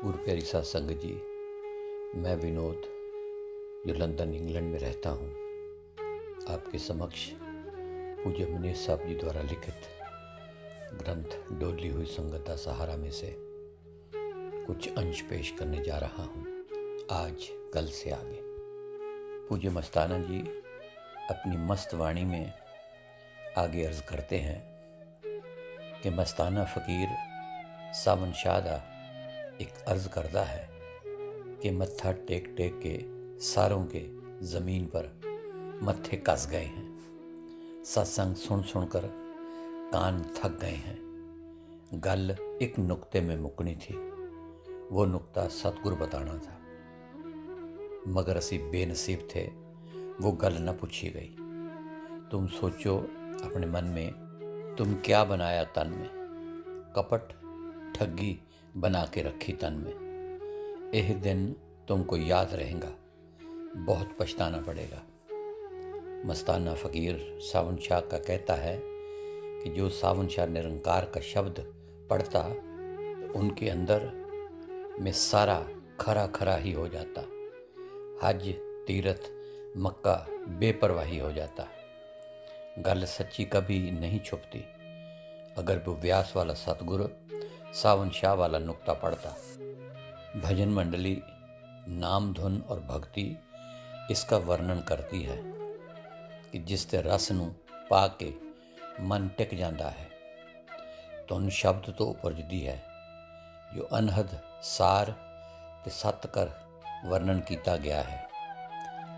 पूर्व प्यारी साध संगत जी, मैं विनोद जो लंदन इंग्लैंड में रहता हूँ, आपके समक्ष पूज्य मनीष साहब जी द्वारा लिखित ग्रंथ डोली हुई संगत दा सहारा में से कुछ अंश पेश करने जा रहा हूँ। आज कल से आगे पूज्य मस्ताना जी अपनी मस्त वाणी में आगे अर्ज करते हैं कि मस्ताना फ़कीर सावन शाह दा एक अर्ज करता है कि मत्था टेक टेक के सारों के ज़मीन पर मत्थे कस गए हैं। सत्संग सुन सुनकर कान थक गए हैं। गल एक नुक्ते में मुकनी थी, वो नुक्ता सतगुरु बताना था, मगर असी बेनसीब थे, वो गल न पूछी गई। तुम सोचो अपने मन में, तुम क्या बनाया तन में, कपट ठगी बना के रखी तन में। यह दिन तुमको याद रहेगा, बहुत पछताना पड़ेगा। मस्ताना फ़कीर सावन शाह का कहता है कि जो सावन शाह निरंकार का शब्द पढ़ता तो उनके अंदर में सारा खरा खरा ही हो जाता। हज तीरथ मक्का बेपरवाही हो जाता। गल सच्ची कभी नहीं छुपती। अगर वो व्यास वाला सतगुरु सावन शाह वाला नुक्ता पढ़ता। भजन मंडली नाम धुन और भक्ति इसका वर्णन करती है कि जिस ते रस नूं पा के मन टिक जाता है। धुन शब्द तो उपरजदी है, जो अनहद सार ते सत कर वर्णन किया गया है,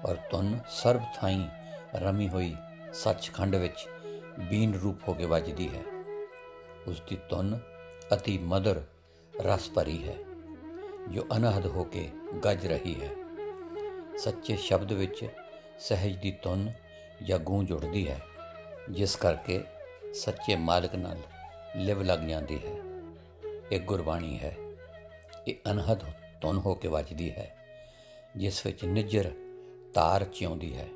और धुन सर्व थाई रमी हुई सचखंड विच बीन रूप हो के वजदी है। उसकी धुन अति मधुर रस भरी है, जो अनहद होके गज रही है। सच्चे शब्द विच सहज दी धुन या गूंज उड़दी है, जिस करके सच्चे मालिक नाल लिव लग जाती है। एक गुरबाणी है, ये अनहद धुन होके वजदी है, जिस विच निजर तार चिउंदी है।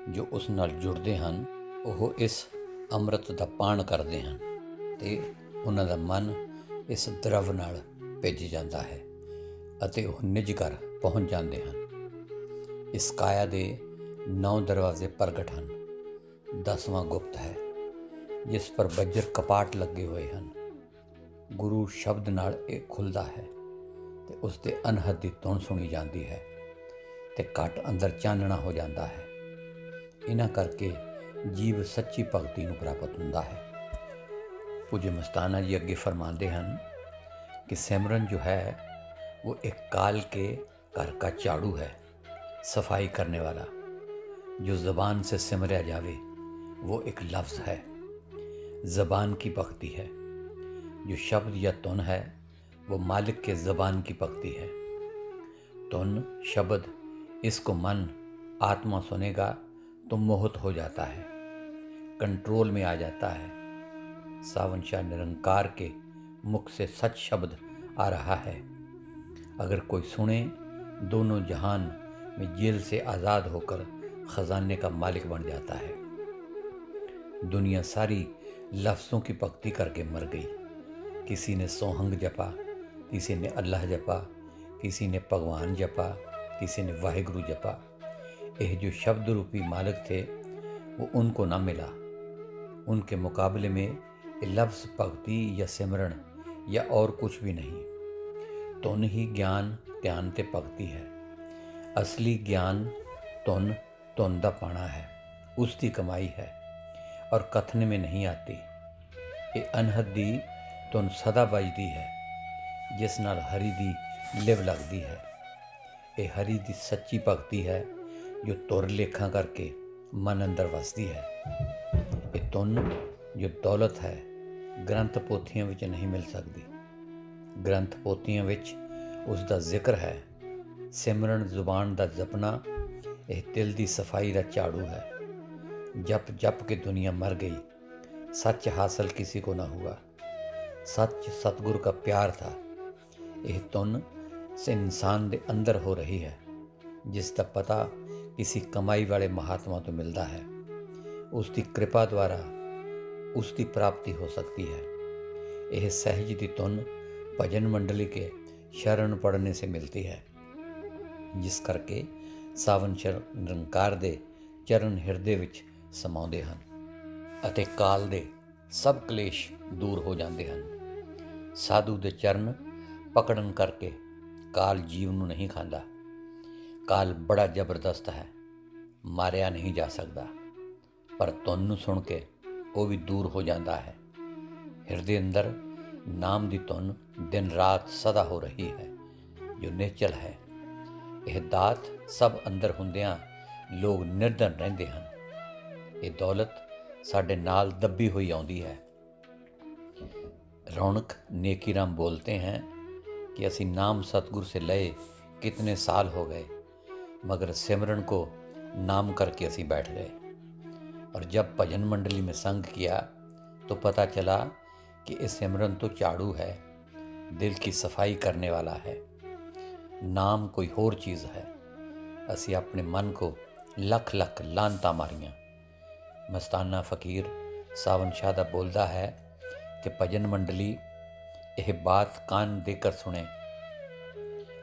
जो उस नाल जुड़दे हन, ਉਹ इस ਅੰਮ੍ਰਿਤ ਦਾ ਪਾਣ ਕਰਦੇ ਹਨ ਤੇ ਉਹਨਾਂ ਦਾ ਮਨ ਇਸ ਦਰਵ ਨਾਲ ਭਿੱਜ ਜਾਂਦਾ ਹੈ ਅਤੇ ਉਹ ਨਿਜ ਘਰ ਪਹੁੰਚ ਜਾਂਦੇ ਹਨ। ਇਸ ਕਾਇਆ ਦੇ 9 ਦਰਵਾਜ਼ੇ ਪ੍ਰਗਟ ਹਨ। 10ਵਾਂ ਗੁਪਤ ਹੈ, ਜਿਸ ਪਰ ਬੱਜਰ ਕਪਾਟ ਲੱਗੇ ਹੋਏ ਹਨ। ਗੁਰੂ ਸ਼ਬਦ ਨਾਲ ਇਹ ਖੁੱਲ੍ਹਦਾ ਹੈ ਤੇ ਉਸ ਦੇ ਅਨਹਦ ਦੀ ਧੁਨ ਸੁਣੀ ਜਾਂਦੀ ਹੈ ਤੇ ਘਟ ਅੰਦਰ ਚਾਨਣਾ ਹੋ ਜਾਂਦਾ ਹੈ। ਇਹਨਾਂ ਕਰਕੇ जीव सच्ची भगती ਨੂੰ ਪ੍ਰਾਪਤ ਹੁੰਦਾ ਹੈ। पूज्य मस्ताना जी अगे फरमाते हैं कि सिमरन जो है वो एक काल के घर का झाड़ू है, सफाई करने वाला। जो ज़बान से सिमरया जावे वो एक लफ्ज़ है, ज़बान की भक्ति है। जो शब्द या धुन है वो मालिक के ज़बान की भक्ति है। धुन शब्द इसको मन आत्मा सुनेगा तो मोहित हो जाता है, कंट्रोल में आ जाता है। सावन शाह निरंकार के मुख से सच शब्द आ रहा है। अगर कोई सुने, दोनों जहान में जेल से आज़ाद होकर ख़जाने का मालिक बन जाता है। दुनिया सारी लफ्ज़ों की भक्ति करके मर गई। किसी ने सोहंग जपा, किसी ने अल्लाह जपा, किसी ने भगवान जपा, किसी ने वाहिगुरु जपा। यह जो शब्द रूपी मालिक थे वो उनको ना मिला। उनके मुकाबले में लफ्ज़ भक्ति या सिमरन या और कुछ भी नहीं। धुन ही ज्ञान ध्यान ते भक्ति है। असली ज्ञान धुन धुन दा पाना है, उसकी कमाई है और कथन में नहीं आती। ये अनहद दी धुन सदा बजदी है, जिस नाल हरि दी लिव लगदी है। ये हरि दी सच्ची भक्ति है, जो तुर लेखा करके मन अंदर वसदी है। ये धुन जो दौलत है, ग्रंथ पोथियां विच नहीं मिल सकती। ग्रंथ पोथियां विच उसका जिक्र है। सिमरन जुबान का जपना, यह दिल की सफाई का झाड़ू है। जप जप के दुनिया मर गई, सच हासिल किसी को ना हुआ। सच सतगुरु का प्यार था। यह धुन से इंसान के अंदर हो रही है, जिसका पता किसी कमाई वाले महात्मा तो मिलता है। उसकी कृपा द्वारा उसकी प्राप्ति हो सकती है। यह सहज की धुन भजन मंडली के शरण पड़ने से मिलती है, जिस करके ਸਾਵਨ ਨਿਰੰਕਾਰ ਦੇ ਚਰਨ ਹਿਰਦੇ ਵਿੱਚ ਸਮਾਉਂਦੇ ਹਨ ਅਤੇ ਕਾਲ ਦੇ ਸਭ ਕਲੇਸ਼ ਦੂਰ ਹੋ ਜਾਂਦੇ ਹਨ। ਸਾਧੂ ਦੇ ਚਰਨ ਪਕੜਨ ਕਰਕੇ ਕਾਲ ਜੀਵ ਨੂੰ ਨਹੀਂ ਖਾਂਦਾ। ਕਾਲ ਬੜਾ ਜ਼ਬਰਦਸਤ ਹੈ, ਮਾਰਿਆ ਨਹੀਂ ਜਾ ਸਕਦਾ, ਪਰ ਧੁਨ ਨੂੰ ਸੁਣ ਕੇ ਉਹ ਵੀ ਦੂਰ ਹੋ ਜਾਂਦਾ ਹੈ। ਹਿਰਦੇ ਅੰਦਰ ਨਾਮ ਦੀ ਧੁਨ ਦਿਨ ਰਾਤ ਸਦਾ ਹੋ ਰਹੀ ਹੈ, ਜੋ ਨਿਸ਼ਚਲ ਹੈ। ਇਹ ਦਾਤ ਸਭ ਅੰਦਰ ਹੁੰਦਿਆਂ ਲੋਕ ਨਿਰਧਨ ਰਹਿੰਦੇ ਹਨ। ਇਹ ਦੌਲਤ ਸਾਡੇ ਨਾਲ ਦੱਬੀ ਹੋਈ ਆਉਂਦੀ ਹੈ। रौनक नेकी राम बोलते हैं कि असी नाम सतगुर से लए कितने साल हो गए, मगर सिमरन को नाम करके असी बैठ गए। और जब भजन मंडली में संग किया तो पता चला कि इस सिमरन तो झाड़ू है, दिल की सफाई करने वाला है। नाम कोई होर चीज़ है। असी अपने मन को लख लख लानता मारियां। मस्ताना फकीर सावन शाह दा बोलदा है कि भजन मंडली यह बात कान देकर सुने,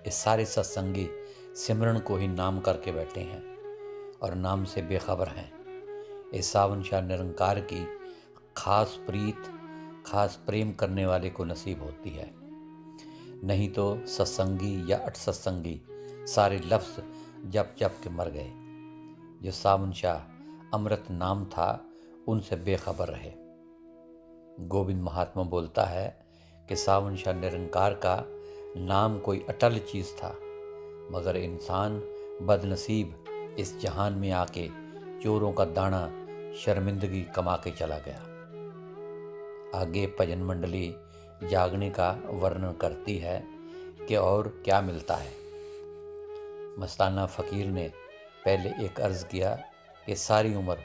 ये सारे सत्संगी सिमरन को ही नाम करके बैठे हैं और नाम से बेखबर हैं। ये सावन शाह निरंकार की खास प्रीत, खास प्रेम करने वाले को नसीब होती है। नहीं तो सत्संगी या अठ सत्संगी सारे लफ्ज़ जप जप के मर गए। जो सावन शाह अमृत नाम था उनसे बेखबर रहे। गोविंद महात्मा बोलता है कि सावन शाह निरंकार का नाम कोई अटल चीज़ था, मगर इंसान बदनसीब इस जहान में आके चोरों का दाना शर्मिंदगी कमा के चला गया। आगे भजन मंडली जागने का वर्णन करती है कि और क्या मिलता है। मस्ताना फ़कीर ने पहले एक अर्ज़ किया कि सारी उम्र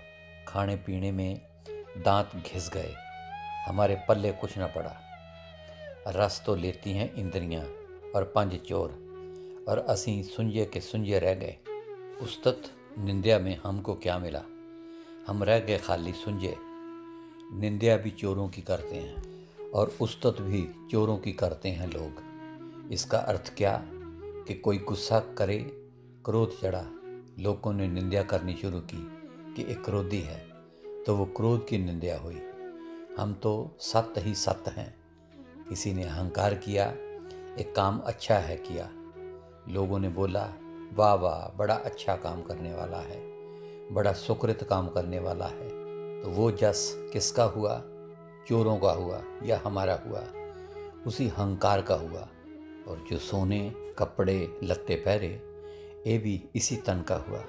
खाने पीने में दांत घिस गए, हमारे पल्ले कुछ न पड़ा। रस तो लेती हैं इंद्रियां और पंज चोर, और असी सुंजे के सुंजे रह गए। उस्तत निंदिया में हमको क्या मिला, हम रह गए खाली सुंजे। निंदिया भी चोरों की करते हैं और उस्तत भी चोरों की करते हैं लोग। इसका अर्थ क्या कि कोई गुस्सा करे, क्रोध चढ़ा, लोगों ने निंदा करनी शुरू की कि एक क्रोधी है, तो वो क्रोध की निंदा हुई। हम तो सत्य ही सत्य हैं। किसी ने अहंकार किया, एक काम अच्छा है किया, लोगों ने बोला वाह वाह बड़ा अच्छा काम करने वाला है, बड़ा सुकृत काम करने वाला है, तो वो जस किसका हुआ? चोरों का हुआ या हमारा हुआ? उसी अहंकार का हुआ। और जो सोने कपड़े लत्ते पहरे, ये भी इसी तन का हुआ,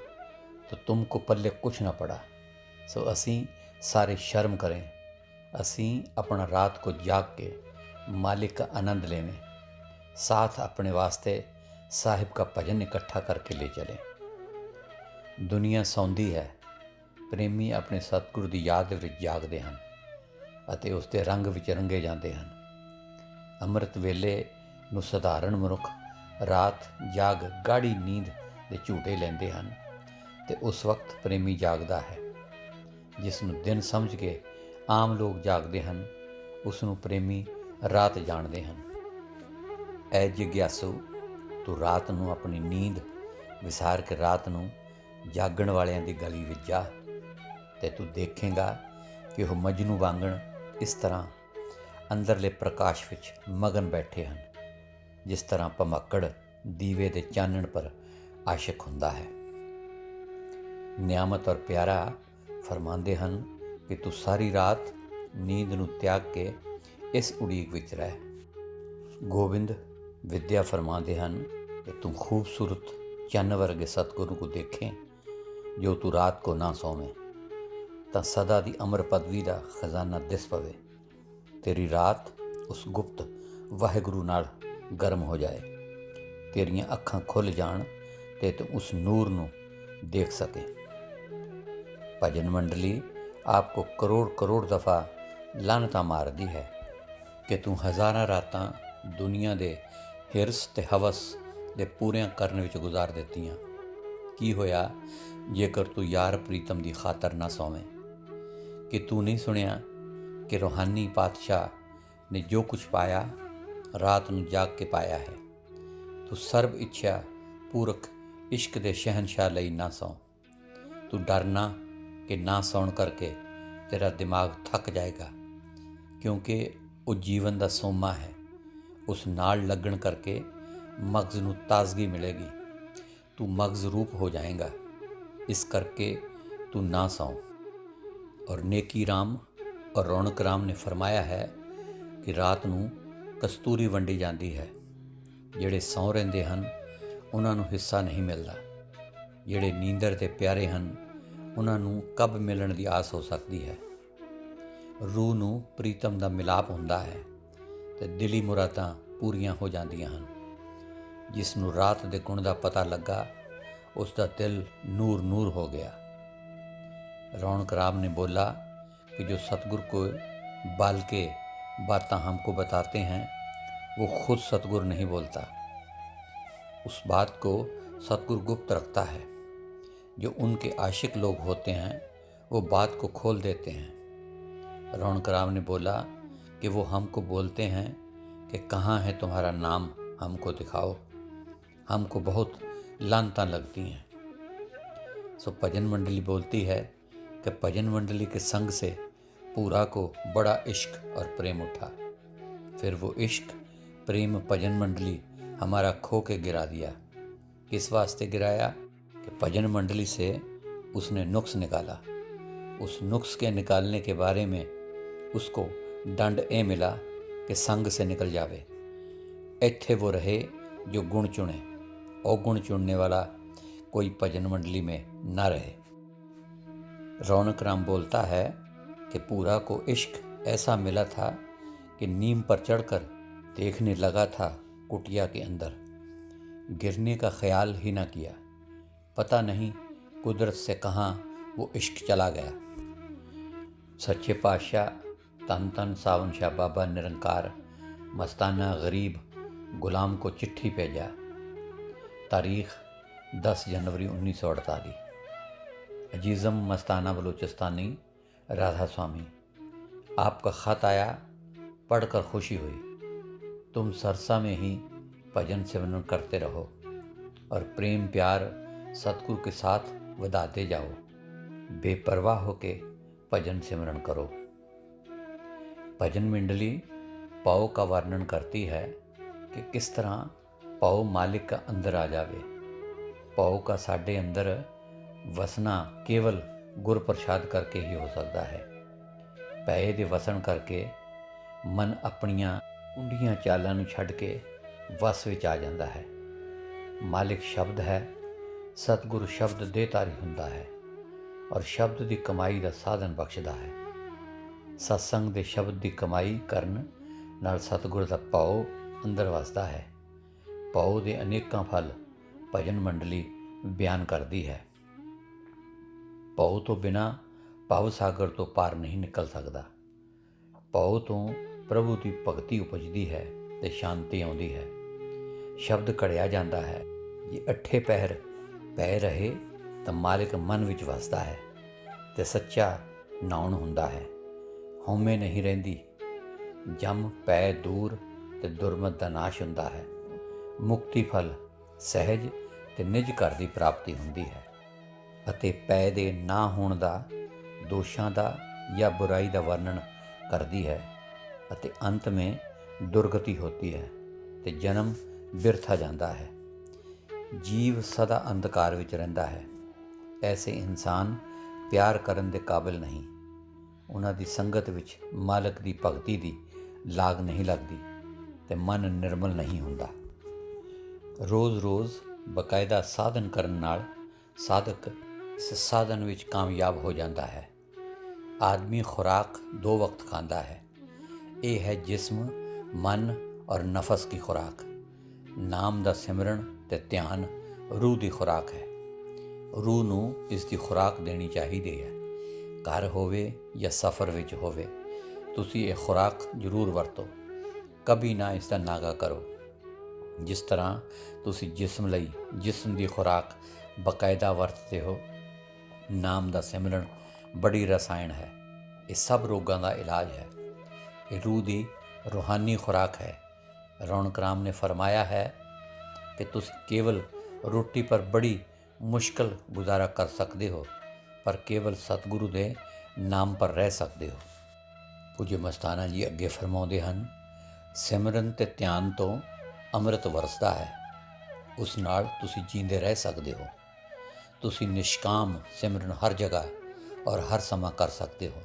तो तुमको पल्ले कुछ ना पड़ा। सो असी सारे शर्म करें, असी अपना रात को जाग के मालिक का आनंद लेने, साथ अपने वास्ते साहिब का भजन इकट्ठा करके ले चलें। दुनिया सौंदी है, प्रेमी अपने सतगुरु की याद विच जागते हैं ਅਤੇ ਉਸ ਦੇ ਰੰਗ ਵਿੱਚ ਰੰਗੇ ਜਾਂਦੇ ਹਨ। ਅੰਮ੍ਰਿਤ ਵੇਲੇ ਨੂੰ ਸਧਾਰਨ ਮਨੁੱਖ ਰਾਤ ਜਾਗ ਗਾੜੀ ਨੀਂਦ ਦੇ ਝੂਟੇ ਲੈਂਦੇ ਹਨ ਤੇ ਉਸ ਵਕਤ ਪ੍ਰੇਮੀ ਜਾਗਦਾ ਹੈ। ਜਿਸ ਨੂੰ ਦਿਨ ਸਮਝ ਕੇ ਆਮ ਲੋਕ ਜਾਗਦੇ ਹਨ, ਉਸ ਨੂੰ ਪ੍ਰੇਮੀ ਰਾਤ ਜਾਣਦੇ ਹਨ। ਐ ਜਿਗਿਆਸੂ, ਤੂੰ ਰਾਤ ਨੂੰ ਆਪਣੀ ਨੀਂਦ ਵਿਸਾਰ ਕੇ ਰਾਤ ਨੂੰ ਜਾਗਣ ਵਾਲਿਆਂ ਦੀ ਗਲੀ ਵਿੱਚ ਜਾ ਤੇ ਤੂੰ ਦੇਖੇਂਗਾ ਕਿ ਉਹ ਮਜਨੂ ਵਾਂਗਣ ਇਸ ਤਰ੍ਹਾਂ ਅੰਦਰਲੇ ਪ੍ਰਕਾਸ਼ ਵਿੱਚ ਮਗਨ ਬੈਠੇ ਹਨ, ਜਿਸ ਤਰ੍ਹਾਂ ਭਮੱਕੜ ਦੀਵੇ ਦੇ ਚਾਨਣ ਪਰ ਆਸ਼ਿਕ ਹੁੰਦਾ ਹੈ। ਨਿਆਮਤ ਔਰ ਪਿਆਰਾ ਫਰਮਾਉਂਦੇ ਹਨ ਕਿ ਤੂੰ ਸਾਰੀ ਰਾਤ ਨੀਂਦ ਨੂੰ ਤਿਆਗ ਕੇ ਇਸ ਉਡੀਕ ਵਿੱਚ ਰਹਿ। ਗੋਬਿੰਦ ਵਿਦਿਆ ਫਰਮਾਉਂਦੇ ਹਨ ਕਿ ਤੂੰ ਖੂਬਸੂਰਤ ਚੰਨ ਵਰਗੇ ਸਤਿਗੁਰੂ को देखें, ਜੋ ਤੂੰ ਰਾਤ को ਨਾ ਸੋਵੇਂ, ਤਾਂ ਸਦਾ ਦੀ ਅਮਰ ਪਦਵੀ ਦਾ ਖਜ਼ਾਨਾ ਦਿਸ ਪਵੇ। ਤੇਰੀ ਰਾਤ ਉਸ ਗੁਪਤ ਵਾਹਿਗੁਰੂ ਨਾਲ ਗਰਮ ਹੋ ਜਾਏ, ਤੇਰੀਆਂ ਅੱਖਾਂ ਖੁੱਲ੍ਹ ਜਾਣ ਤੇ ਤੂੰ ਉਸ ਨੂਰ ਨੂੰ ਦੇਖ ਸਕੇ। ਭਜਨ ਮੰਡਲੀ आपको करोड़ करोड़ दफ़ा लानता मारदी है कि तू हज़ारां रातां दुनिया दे हिरस ते हवस दे पूरियां करन विच गुजार दित्तियां। की होया जेकर तू यार प्रीतम दी खातर ना सोवें? कि तू नहीं सुनिया कि रूहानी पातशाह ने जो कुछ पाया रात नूं जाग के पाया है। तू सर्व इच्छा पूरक इश्क दे शहनशाह लई ना सौ। तू डरना कि ना सौण करके तेरा दिमाग थक जाएगा, क्योंकि वो जीवन का सोमा है। उस नाल लगन करके मगज़ नूं ताजगी मिलेगी। तू मगज़ रूप हो जाएगा, इस करके तू ना सौ। और नेकी राम और रौनक राम ने फरमाया है कि रात नूं कस्तूरी वंडी जाती है। ਜਿਹੜੇ ਸੌਂ ਰਹਿੰਦੇ ਹਨ ਉਹਨਾਂ ਨੂੰ ਹਿੱਸਾ ਨਹੀਂ ਮਿਲਦਾ। ਜਿਹੜੇ ਨੀਂਦਰ ਦੇ ਪਿਆਰੇ ਹਨ ਉਹਨਾਂ ਨੂੰ ਕਬ ਮਿਲਣ ਦੀ ਆਸ ਹੋ ਸਕਦੀ ਹੈ। ਰੂਹ ਨੂੰ ਪ੍ਰੀਤਮ ਦਾ ਮਿਲਾਪ ਹੁੰਦਾ ਹੈ ਤੇ ਦਿਲੀ ਮੁਰਾਦਾਂ ਪੂਰੀਆਂ ਹੋ ਜਾਂਦੀਆਂ ਹਨ। ਜਿਸ ਨੂੰ ਰਾਤ ਦੇ ਗੁਣ ਦਾ ਪਤਾ ਲੱਗਾ ਉਸ ਦਾ ਦਿਲ ਨੂਰ ਨੂਰ ਹੋ ਗਿਆ। रौनक राम ने बोला कि जो सतगुर को बाल के बातें हमको बताते हैं वो खुद सतगुर नहीं बोलता। उस बात को सतगुर गुप्त रखता है। जो उनके आशिक लोग होते हैं वो बात को खोल देते हैं। रौनक राम ने बोला कि वो हमको बोलते हैं कि कहाँ है तुम्हारा नाम, हमको दिखाओ, हमको बहुत लानता लगती हैं। सो भजन मंडली बोलती है कि भजन मंडली के संग से पूरा को बड़ा इश्क और प्रेम उठा। फिर वो इश्क प्रेम भजन मंडली हमारा खो के गिरा दिया। किस वास्ते गिराया कि भजन मंडली से उसने नुक्स निकाला। उस नुक्स के निकालने के बारे में उसको दंड ए मिला कि संग से निकल जावे। इत्थे वो रहे जो गुण चुने, और गुण चुनने वाला कोई भजन मंडली में ना रहे। रौनक राम बोलता है कि पूरा को इश्क ऐसा मिला था कि नीम पर चढ़कर देखने लगा था कुटिया के अंदर, गिरने का ख्याल ही ना किया। पता नहीं कुदरत से कहाँ वो इश्क चला गया। सच्चे पातशाह धन धन सावन शाह बाबा निरंकार मस्ताना गरीब गुलाम को चिट्ठी भेजा। तारीख 10 जनवरी 1948। अजीज़म मस्ताना बलूचिस्तानी राधा स्वामी, आपका ख़त आया, पढ़कर खुशी हुई। तुम सरसा में ही भजन सिमरन करते रहो और प्रेम प्यार सतगुरु के साथ ਵਧਾते जाओ। बेपरवाह होके भजन सिमरन करो। भजन मंडली पाओ का वर्णन करती है कि किस तरह पाओ मालिक का अंदर आ जावे। पाओ का साढ़े अंदर वसना केवल गुर प्रसाद करके ही हो सकता है। पैए दे वसन करके मन अपनियां कुंडियां चालां नूं छड्ड के वस विच आ जाता है। मालिक शब्द है, सतगुरु शब्द देतारी हुंदा है और शब्द की कमाई का साधन बख्शदा है। सत्संग दे शब्द की कमाई करन नाल सतगुरु दा पाओ अंदर वसदा है। पाओ दे अनेकां फल भजन मंडली बयान करती है। पाओ तो बिना भव सागर तो पार नहीं निकल सकता। पाओ तो प्रभु की भगती उपजती है तो शांति आउंदी है। शब्द घड़िया जाता है। जे अठे पैर पै रहे तो मालिक मन विच वसदा है तो सच्चा नाउण हुंदा है। हौमे नहीं रहिंदी, जम पै दूर ते दुरमत दा नाश हुंदा है। मुक्ति फल सहज ते निज घर की प्राप्ति हुंदी है ਅਤੇ ਪੈ ਦੇ ਨਾ ਹੋਣ ਦਾ, ਦੋਸ਼ਾਂ ਦਾ ਜਾਂ ਬੁਰਾਈ ਦਾ ਵਰਣਨ ਕਰਦੀ ਹੈ ਅਤੇ ਅੰਤ में ਦੁਰਗਤੀ ਹੋਤੀ ਹੈ ਤੇ ਜਨਮ ਬਿਰਥਾ ਜਾਂਦਾ ਹੈ। ਜੀਵ ਸਦਾ ਅੰਧਕਾਰ ਵਿੱਚ ਰਹਿੰਦਾ ਹੈ। ਐਸੇ ਇਨਸਾਨ ਪਿਆਰ ਕਰਨ ਦੇ ਕਾਬਿਲ ਨਹੀਂ। ਉਹਨਾਂ ਦੀ ਸੰਗਤ ਵਿੱਚ ਮਾਲਕ ਦੀ ਭਗਤੀ ਦੀ ਲਾਗ ਨਹੀਂ ਲੱਗਦੀ ਤੇ ਮਨ ਨਿਰਮਲ ਨਹੀਂ ਹੁੰਦਾ। ਰੋਜ਼ ਰੋਜ਼ ਬਕਾਇਦਾ ਸਾਧਨ ਕਰਨ ਨਾਲ ਸਾਧਕ इस साधन विच कामयाब हो जाता है। आदमी खुराक 2 वक्त खाता है। ये है जिस्म, मन और नफस की खुराक। नाम दा सिमरन ते ध्यान रूह की खुराक है। रूह नूं इसकी खुराक देनी चाहिए है। घर होवे या सफ़र विच होवे, तुसी ये खुराक जरूर वरतो। कभी ना इसका नागा करो। जिस तरह तुसी जिस्म लई जिस्म की खुराक बकायदा वरतते हो, नाम दा सिमरन बड़ी रसायन है। ये सब रोगों का इलाज है। ये रूह की रूहानी खुराक है। रौनक राम ने फरमाया है कि तुसी केवल रोटी पर बड़ी मुश्किल गुजारा कर सकते हो, पर केवल सतगुरु के नाम पर रह सकते हो। पूज्य मस्ताना जी अगे फरमाउंदे हन, सिमरन ते ध्यान तो अमृत वरसदा है, उस नाल तुसी जींदे रह सकते हो। तुसी निष्काम सिमरन हर जगह और हर समा कर सकते हो।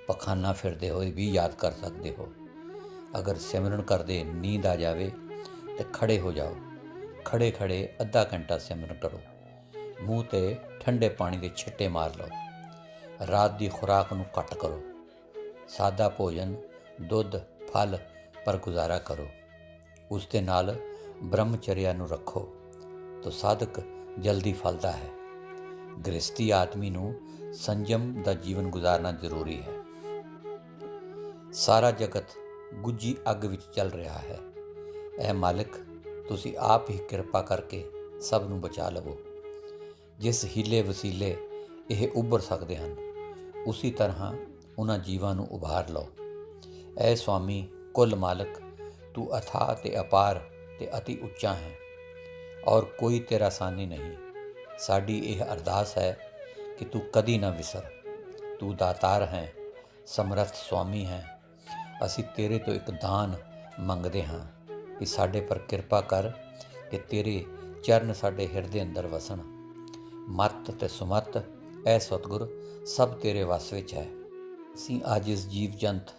पखाना फिरदे होए भी याद कर सकते हो। अगर सिमरन करदे नींद आ जाए तो खड़े हो जाओ, खड़े खड़े अद्धा घंटा सिमरन करो। मूँह ते ठंडे पानी के छिट्टे मार लो। रात की खुराक नूं घट करो। सादा भोजन, दुध, फल पर गुजारा करो। उस दे नाल ब्रह्मचर्या नूं रखो तो साधक जल्दी फलदा है। गृहस्थी आदमी नूं संयम दा जीवन गुजारना जरूरी है। सारा जगत गुज्जी अग विच चल रहा है। ऐ मालिक, तुसी आप ही किरपा करके सब नूं बचा लवो। जिस हीले वसीले ਇਹ ਉੱਭਰ ਸਕਦੇ ਹਨ, उसी तरह उन्हां जीवां नूं उभार लो। ऐ स्वामी कुल मालिक, तू अथाह ते अपार ते अति उच्चा है और कोई तेरा सानी नहीं। साडी यह अरदास है कि तू कदी ना विसर। तू दातार है, समर्थ स्वामी है। ਅਸੀਂ ਤੇਰੇ ਤੋਂ ਇੱਕ ਦਾਨ ਮੰਗਦੇ ਹਾਂ ਕਿ ਸਾਡੇ ਪਰ ਕਿਰਪਾ ਕਰ ਕਿ ਤੇਰੇ ਚਰਨ ਸਾਡੇ ਹਿਰਦੇ ਅੰਦਰ ਵਸਣ। ਮੱਤ ਤੇ ਸੁਮੱਤ ਐ ਸਤਿਗੁਰ ਸਭ ਤੇਰੇ ਵਸ ਵਿੱਚ ਹੈ। ਅਸੀਂ ਆਜਿਜ਼ ਜੀਵ ਜੰਤ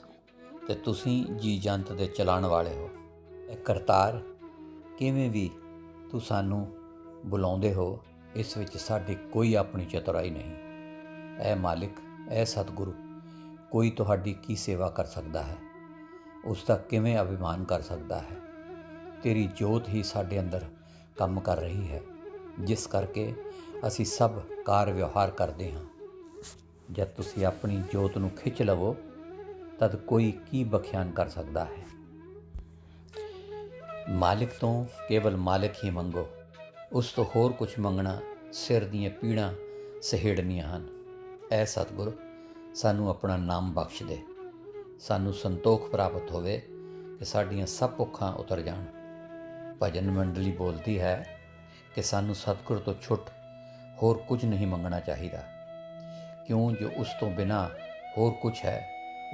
ਤੇ ਤੁਸੀਂ ਜੀ ਜੰਤ ਦੇ ਚਲਾਉਣ ਵਾਲੇ ਹੋ। ਇਹ ਕਰਤਾਰ, ਕਿਵੇਂ ਵੀ ਤੂੰ ਸਾਨੂੰ ਬੁਲਾਉਂਦੇ ਹੋ, ਇਸ ਵਿੱਚ ਸਾਡੀ ਕੋਈ ਆਪਣੀ ਚਤੁਰਾਈ ਨਹੀਂ। ਐ ਮਾਲਿਕ, ਐ ਸਤਿਗੁਰੂ, ਕੋਈ ਤੁਹਾਡੀ ਕੀ ਸੇਵਾ ਕਰ ਸਕਦਾ ਹੈ, ਉਸ ਦਾ ਕਿਵੇਂ ਅਭਿਮਾਨ ਕਰ ਸਕਦਾ ਹੈ। ਤੇਰੀ ਜੋਤ ਹੀ ਸਾਡੇ ਅੰਦਰ ਕੰਮ ਕਰ ਰਹੀ ਹੈ, ਜਿਸ ਕਰਕੇ ਅਸੀਂ ਸਭ ਕਾਰ ਵਿਵਹਾਰ ਕਰਦੇ ਹਾਂ। ਜਦ ਤੁਸੀਂ ਆਪਣੀ ਜੋਤ ਨੂੰ ਖਿੱਚ ਲਵੋ ਤਦ ਕੋਈ ਕੀ ਬਖਿਆਨ ਕਰ ਸਕਦਾ ਹੈ। ਮਾਲਿਕ ਤੋਂ ਕੇਵਲ ਮਾਲਿਕ ਹੀ ਮੰਗੋ। ਉਸ ਤੋਂ ਹੋਰ ਕੁਝ ਮੰਗਣਾ ਸਿਰ ਦੀਆਂ ਪੀੜਾਂ ਸਹੇੜਨੀਆਂ ਹਨ। ਐ ਸਤਿਗੁਰ, ਸਾਨੂੰ ਆਪਣਾ ਨਾਮ ਬਖਸ਼ ਦੇ। ਸਾਨੂੰ ਸੰਤੋਖ ਪ੍ਰਾਪਤ ਹੋਵੇ ਕਿ ਸਾਡੀਆਂ ਸਭ ਭੁੱਖਾਂ ਉਤਰ ਜਾਣ। ਭਜਨ ਮੰਡਲੀ ਬੋਲਦੀ ਹੈ ਕਿ ਸਾਨੂੰ ਸਤਿਗੁਰ ਤੋਂ ਛੁੱਟ ਹੋਰ ਕੁਝ ਨਹੀਂ ਮੰਗਣਾ ਚਾਹੀਦਾ, ਕਿਉਂ ਜੋ ਉਸ ਤੋਂ ਬਿਨਾਂ ਹੋਰ ਕੁਝ ਹੈ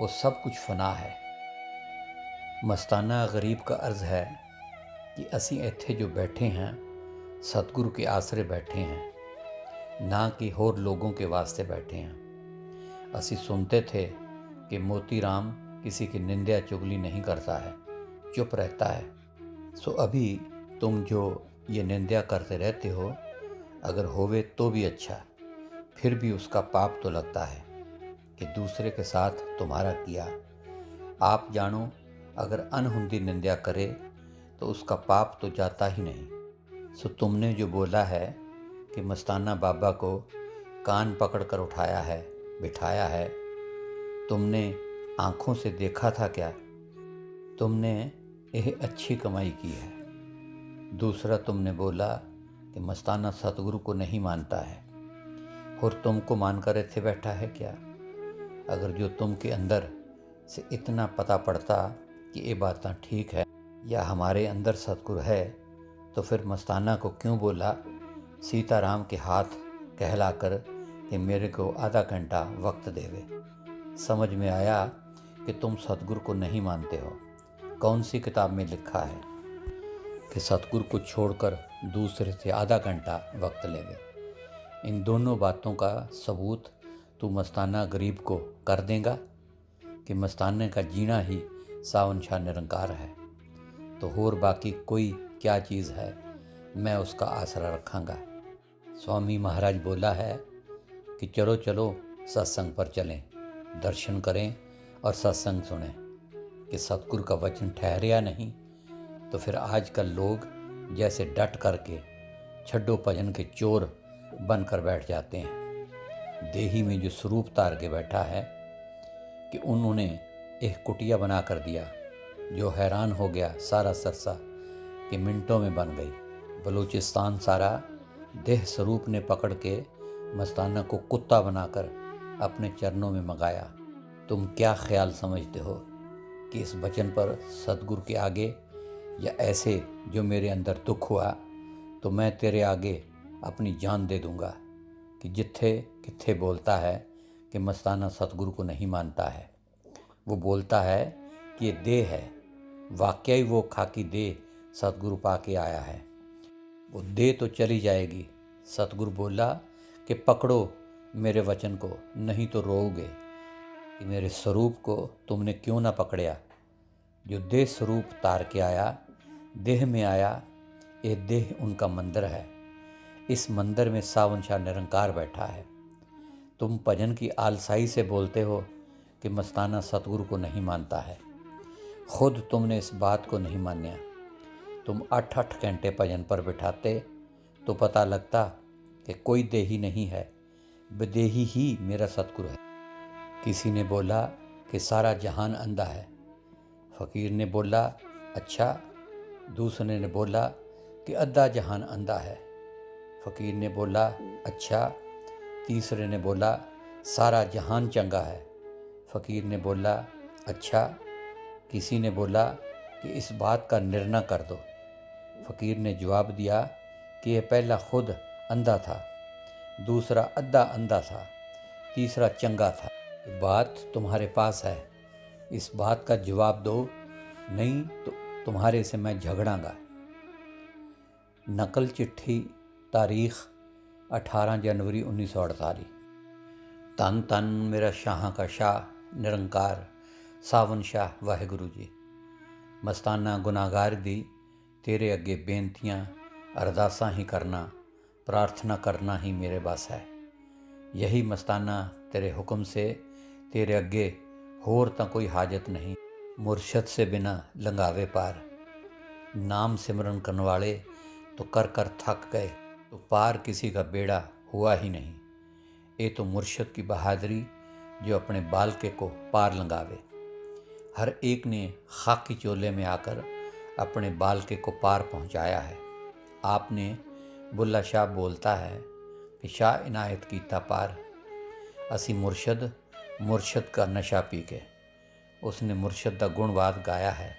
ਉਹ ਸਭ ਕੁਝ ਫਨਾ ਹੈ। ਮਸਤਾਨਾ ਗਰੀਬ का अर्ज है कि ਅਸੀਂ ਇੱਥੇ ਜੋ बैठे हैं सतगुरु के आसरे बैठे हैं, ना कि होर लोगों के वास्ते बैठे हैं। ਅਸੀਂ सुनते थे कि मोतीराम किसी की निंदा चुगली नहीं करता है, चुप रहता है। सो अभी तुम जो ये निंदा करते रहते हो, अगर होवे तो भी अच्छा, फिर भी उसका पाप तो लगता है कि दूसरे के साथ तुम्हारा किया। आप जानो, अगर अनहुंदी निंदा करे तो उसका पाप तो जाता ही नहीं। सो तुमने जो बोला है कि मस्ताना बाबा को कान पकड़ कर उठाया है, बिठाया है, तुमने आँखों से देखा था क्या? तुमने यह अच्छी कमाई की है। दूसरा, तुमने बोला कि मस्ताना सतगुरु को नहीं मानता है और तुमको मानकर इत्थे बैठा है क्या? अगर जो तुम के अंदर से इतना पता पड़ता कि ये बातें ठीक है या हमारे अंदर सतगुरु है, तो फिर मस्ताना को क्यों बोला सीताराम के हाथ कहलाकर कि मेरे को आधा घंटा वक्त देवे? समझ में आया कि तुम सतगुरु को नहीं मानते हो। कौन सी किताब में लिखा है कि सतगुरु को छोड़कर दूसरे से आधा घंटा वक्त लेवे? इन दोनों बातों का सबूत तू मस्ताना गरीब को कर देगा कि मस्ताने का जीना ही सावन शाह निरंकार है, तो होर बाकी कोई क्या चीज़ है मैं उसका आसरा रखांगा। स्वामी महाराज बोला है कि चलो चलो सत्संग पर चलें, दर्शन करें और सत्संग सुनें। कि सतगुरु का वचन ठहरिया नहीं तो फिर आजकल लोग जैसे डट करके छड्डो भजन के चोर बनकर बैठ जाते हैं। देही में जो स्वरूप तार के बैठा है कि उन्होंने एक कुटिया बना कर दिया, जो हैरान हो गया सारा सरसा कि मिनटों में बन गई। बलूचिस्तान सारा देह स्वरूप ने पकड़ के मस्ताना को कुत्ता बनाकर अपने चरणों में मंगाया। तुम क्या ख्याल समझते हो कि इस वचन पर सतगुरु के आगे या ऐसे जो मेरे अंदर दुख हुआ तो मैं तेरे आगे अपनी जान दे दूंगा कि जिथे किथे बोलता है कि मस्ताना सतगुरु को नहीं मानता है। वो बोलता है कि ये देह है, वाकई वो खाकी देह सतगुरु पाके आया है। वो देह तो चली जाएगी। सतगुरु बोला कि पकड़ो मेरे वचन को, नहीं तो रोओगे कि मेरे स्वरूप को तुमने क्यों ना पकड़या। जो देह स्वरूप तार के आया, देह में आया, ये देह उनका मंदिर है। इस मंदिर में सावन शाह निरंकार बैठा है। तुम भजन की आलसाई से बोलते हो कि मस्ताना सतगुरु को नहीं मानता है। खुद तुमने इस बात को नहीं मान्या। तुम 8-8 घंटे भजन पर बिठाते तो पता लगता कि कोई देही नहीं है, विदेही ही मेरा सतगुरु है। किसी ने बोला कि सारा जहान अंधा है। फ़कीर ने बोला अच्छा। दूसरे ने बोला कि अद्धा जहान अंधा है। फ़कीर ने बोला अच्छा। तीसरे ने बोला सारा जहान चंगा है। फ़कीर ने बोला अच्छा। किसी ने बोला कि इस बात का निर्णय कर दो। फ़कीर ने जवाब दिया कि यह पहला खुद अंधा था, दूसरा अद्धा अंधा था, तीसरा चंगा था। ये बात तुम्हारे पास है, इस बात का जवाब दो, नहीं तो तुम्हारे से मैं झगड़ांगा। नकल चिट्ठी, तारीख 18 जनवरी 1948। तन तन मेरा शाह का शाह निरंकार सावन शाह वाहिगुरु जी। मस्ताना गुनाहगार दी तेरे अगे बेनतियां अरदासां ही करना, प्रार्थना करना ही मेरे बस है। यही मस्ताना तेरे हुक्म से तेरे अगे होर तां कोई हाजत नहीं। मुर्शद से बिना लंघावे पार। नाम सिमरन करने वाले तो कर कर थक गए, तो पार किसी का बेड़ा हुआ ही नहीं। ये तो मुर्शद की बहादुरी जो अपने बालके को पार लंघावे। हर एक ने खाकी चोले में आकर अपने बालके को पार पहुंचाया है। आपने बुल्ला शाह बोलता है कि शाह इनायत कीता पार। असी मुर्शद का नशा पी के। उसने मुर्शद का गुणवाद गाया है,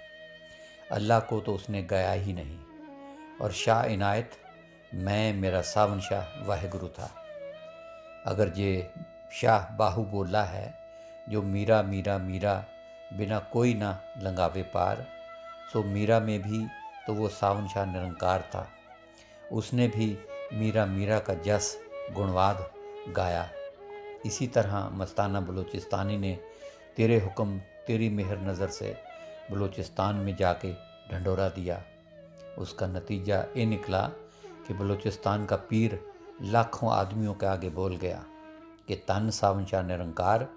अल्लाह को तो उसने गाया ही नहीं। और शाह इनायत मैं मेरा सावन शाह वाहिगुरु था। अगर ये शाह बाहू बोला है जो मीरा मीरा मीरा बिना कोई ना लंघावे पार, सो मीरा में भी तो वो सावन शाह निरंकार था। उसने भी मीरा मीरा का जस गुणवाद गाया। इसी तरह मस्ताना बलूचिस्तानी ने तेरे हुक्म तेरी मेहर नज़र से बलूचिस्तान में जाके ढंडोरा दिया। उसका नतीजा ये निकला कि बलूचिस्तान का पीर लाखों आदमियों के आगे बोल गया कि तन सावन शाह निरंकार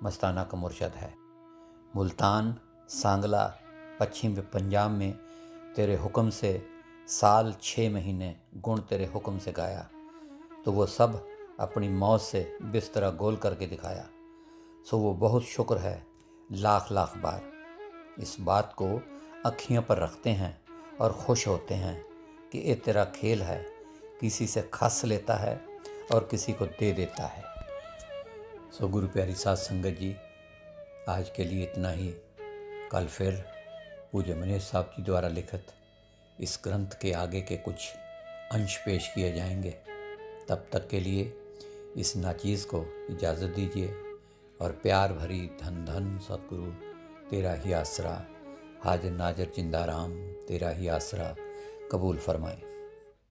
मस्ताना का मुर्शद है। मुल्तान, सांगला, पश्चिम पंजाब में तेरे हुक्म से साल 6 महीने गुण तेरे हुक्म से गाया, तो वो सब अपनी मौत से बिस्तरा गोल करके दिखाया। सो वो बहुत शुक्र है लाख लाख बार। इस बात को अखियों पर रखते हैं और खुश होते हैं कि ये तेरा खेल है, किसी से खस लेता है और किसी को दे देता है। सो गुरु प्यारी साध संगत जी, आज के लिए इतना ही। कल फिर पूज्य मनीष साहब जी द्वारा लिखित इस ग्रंथ के आगे के कुछ अंश पेश किए जाएंगे। तब तक के लिए इस नाचीज़ को इजाज़त दीजिए और प्यार भरी धन धन सतगुरु तेरा ही आसरा, हाजिर नाजर जिंदा राम तेरा ही आसरा कबूल फरमाए।